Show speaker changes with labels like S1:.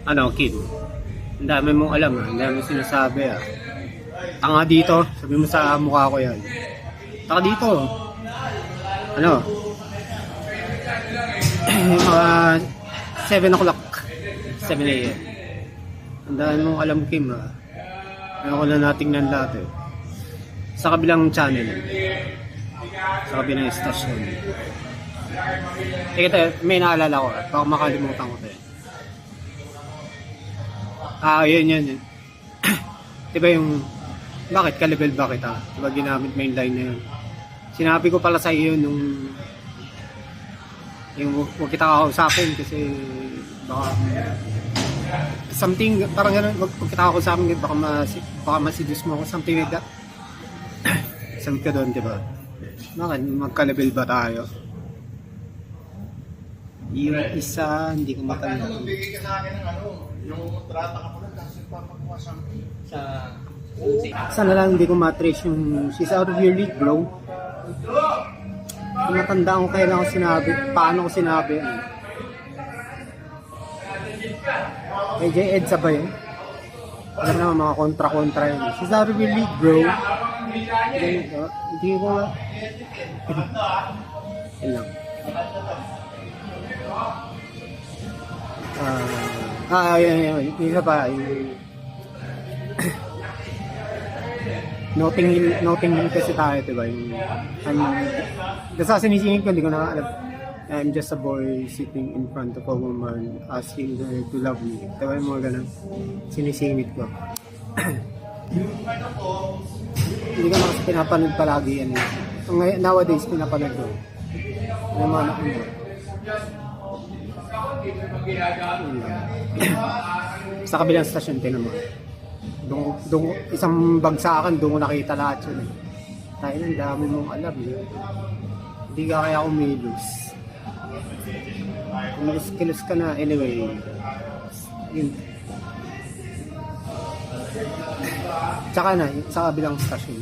S1: Ano, kid? Ang dami mong alam, ah. Ang dami mong sinasabi, ah. Tanga dito. Sabi mo sa mukha ko yan. Tanga dito. Ano? Mga 7 o'clock. 7 a.m. Ang dami mong alam, Kim, ah. Ano ko na natingnan lahat, eh. Sa kabilang channel, sa kabilang stasyon. Ito, may naalala ko, baka makalimutan ko ito. Yun. Diba yung, bakit ka-level ba kita? Diba ginamit mo yung line na yun? Sinabi ko pala sa iyo nung, yung huwag kita kakausapin kasi, baka, something, parang gano'n, huwag kita kakausapin, baka masidus mo ako, something like that. Sabi ka doon, diba? Bakit? Magka-level ba tayo? Yung isa, hindi ko matanda.
S2: Bigay ka sa akin ng ano, yung trata ka pala, kasi papakuha sa akin.
S1: Sana lang hindi ko matrace yung she's out of your league, bro. Kung matanda ko kailan ko sinabi, paano ko sinabi. Kay J. Edsa ba yun? Alam naman mga kontra-kontra yun. She's out of your league, bro. Hindi ko nga. Yan lang. Yun. Isa pa, noting kasi tayo, diba? Kasi sinisingin ko, hindi ko na alam. I'm just a boy sitting in front of a woman asking her to love me. Diba yung mga ganun? Sinisingit ko. Hindi ko na kasi pinapanood palagi yan. Ngayon, nowadays, pinapanood ko. Ano mga anak mo? Sa kabilang stasyon, tinan mo. Doon, isang bagsakan, doon ko nakita lahat yun. Tayo lang, dami mong alam. Hindi ka kaya kumilos. Kumilos ka na, anyway. Yun. Tsaka na, sa kabilang stasyon.